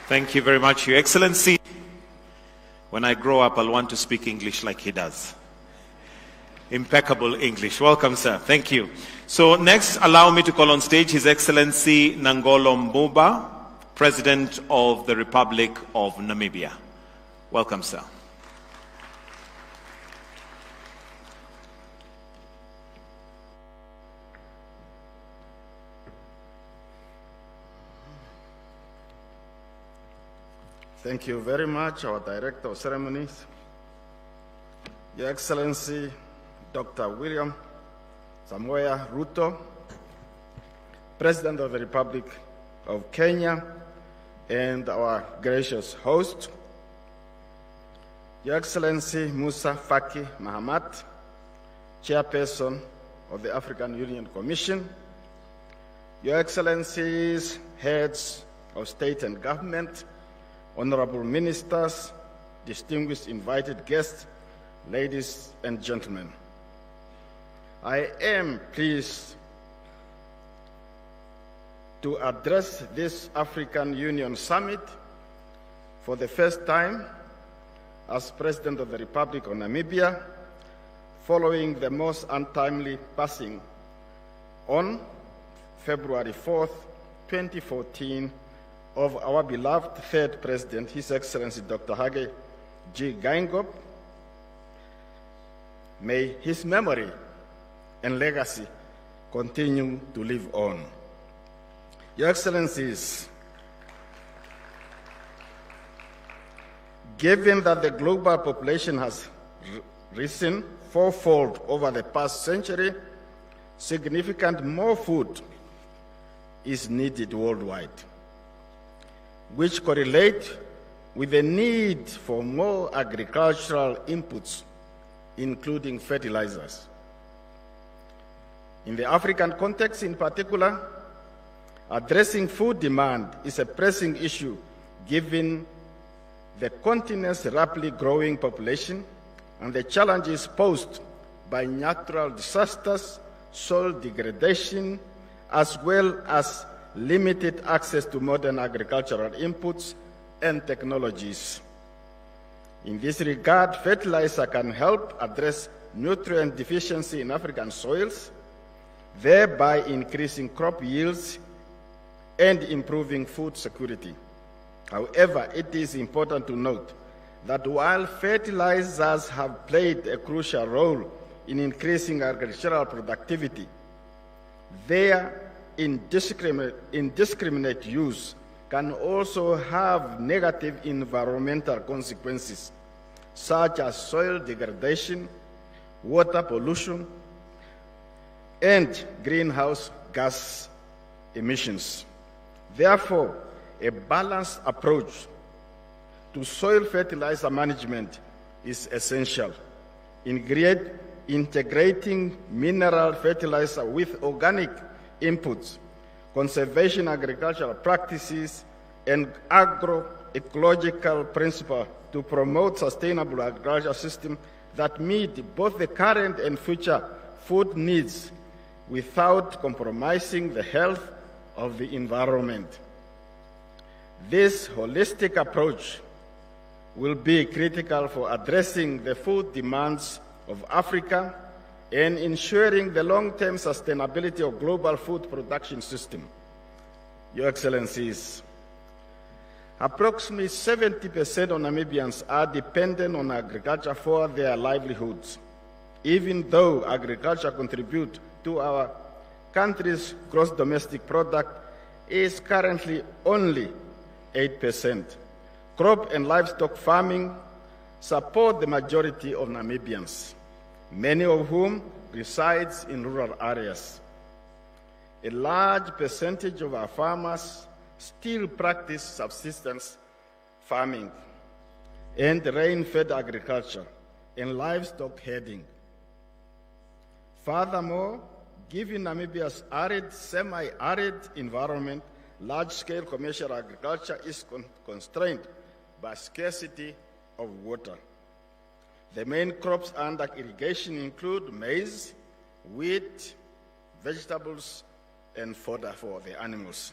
Thank you very much, Your Excellency. When I grow up, I'll want to speak English like he does. Impeccable English. Welcome, sir. Thank you. So next, allow me to call on stage His Excellency Nangolo Mbumba, President of the Republic of Namibia. Welcome, sir. Thank you very much, our Director of Ceremonies, Your Excellency, Dr. William Samoei Ruto, President of the Republic of Kenya, and our gracious host, Your Excellency Musa Faki Mahamat, Chairperson of the African Union Commission, Your Excellencies, Heads of State and Government, Honorable Ministers, distinguished invited guests, ladies and gentlemen. I am pleased to address this African Union Summit for the first time as President of the Republic of Namibia, following the most untimely passing on February 4th, 2014, of our beloved third President, His Excellency Dr. Hage G. Geingob. May his memory and legacy continue to live on. Your Excellencies, given that the global population has risen fourfold over the past century, significant more food is needed worldwide, which correlate with the need for more agricultural inputs, including fertilizers. In the African context in particular, addressing food demand is a pressing issue given the continent's rapidly growing population and the challenges posed by natural disasters, soil degradation, as well as limited access to modern agricultural inputs and technologies. In this regard, fertilizer can help address nutrient deficiency in African soils, thereby increasing crop yields and improving food security. However, it is important to note that while fertilizers have played a crucial role in increasing agricultural productivity, their indiscriminate use can also have negative environmental consequences, such as soil degradation, water pollution, and greenhouse gas emissions. Therefore, a balanced approach to soil fertilizer management is essential. Integrating mineral fertilizer with organic inputs, conservation agricultural practices, and agroecological principles to promote sustainable agricultural systems that meet both the current and future food needs without compromising the health of the environment. This holistic approach will be critical for addressing the food demands of Africa and ensuring the long-term sustainability of global food production system. Your Excellencies, approximately 70% of Namibians are dependent on agriculture for their livelihoods, even though agriculture contributes to our country's gross domestic product is currently only 8%. Crop and livestock farming support the majority of Namibians, many of whom resides in rural areas. A large percentage of our farmers still practice subsistence farming and rain-fed agriculture and livestock herding. Furthermore, given Namibia's arid, semi-arid environment, large-scale commercial agriculture is constrained by scarcity of water. The main crops under irrigation include maize, wheat, vegetables, and fodder for the animals.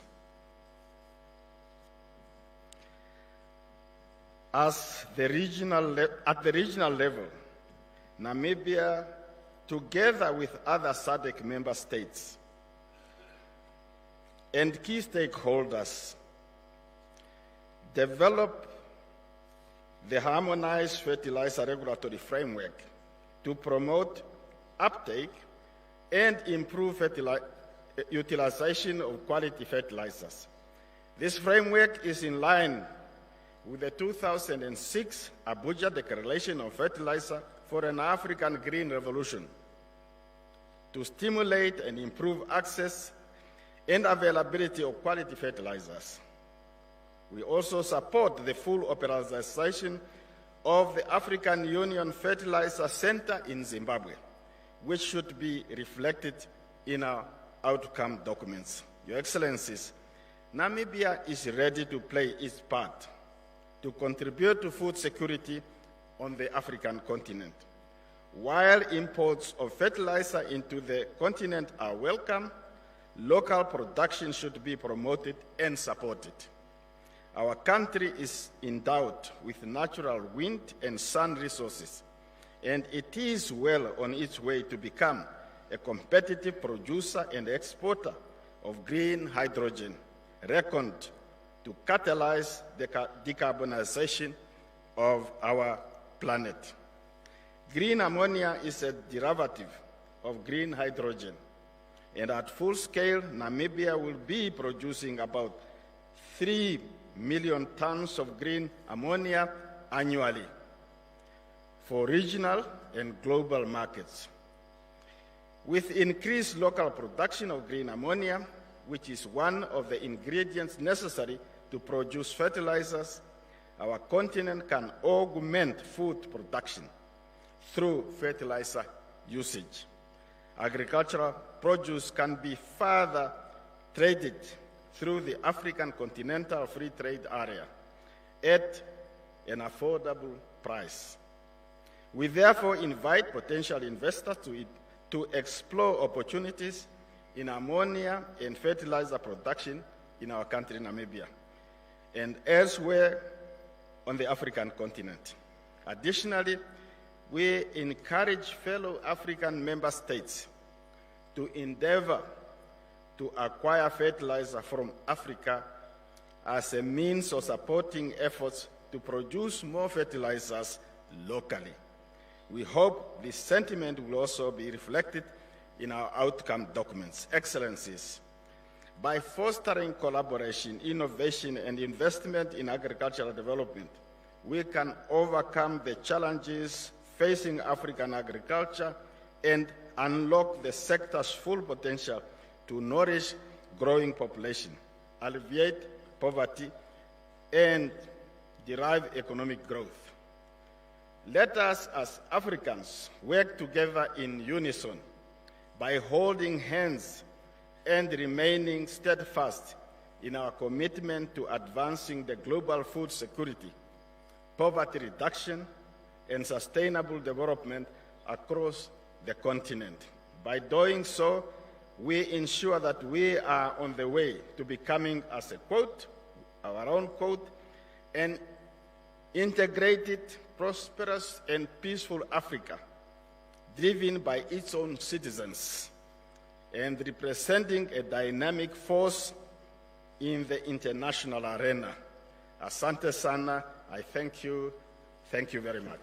At the regional level, Namibia, together with other SADC member states and key stakeholders, develop the harmonized fertilizer regulatory framework to promote uptake and improve utilization of quality fertilizers. This framework is in line with the 2006 Abuja Declaration on Fertilizer for an African Green Revolution to stimulate and improve access and availability of quality fertilizers. We also support the full operationalization of the African Union Fertilizer Center in Zimbabwe, which should be reflected in our outcome documents. Your Excellencies, Namibia is ready to play its part to contribute to food security on the African continent. While imports of fertilizer into the continent are welcome, local production should be promoted and supported. Our country is endowed with natural wind and sun resources, and it is well on its way to become a competitive producer and exporter of green hydrogen, reckoned to catalyze the decarbonization of our planet. Green ammonia is a derivative of green hydrogen, and at full scale, Namibia will be producing about 3 million tons of green ammonia annually for regional and global markets. With increased local production of green ammonia, which is one of the ingredients necessary to produce fertilizers, our continent can augment food production through fertilizer usage. Agricultural produce can be further traded through the African Continental Free Trade Area at an affordable price. We therefore invite potential investors to explore opportunities in ammonia and fertilizer production in our country, Namibia, and elsewhere on the African continent. Additionally, we encourage fellow African member states to endeavor to acquire fertilizer from Africa as a means of supporting efforts to produce more fertilizers locally. We hope this sentiment will also be reflected in our outcome documents. Excellencies, by fostering collaboration, innovation, and investment in agricultural development, we can overcome the challenges facing African agriculture and unlock the sector's full potential to nourish growing population, alleviate poverty, and derive economic growth. Let us as Africans work together in unison by holding hands and remaining steadfast in our commitment to advancing the global food security, poverty reduction, and sustainable development across the continent. By doing so, we ensure that we are on the way to becoming, as a quote, our own quote, an integrated, prosperous, and peaceful Africa, driven by its own citizens and representing a dynamic force in the international arena. Asante sana, I thank you. Thank you very much.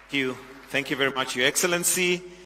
Thank you. Thank you very much, Your Excellency.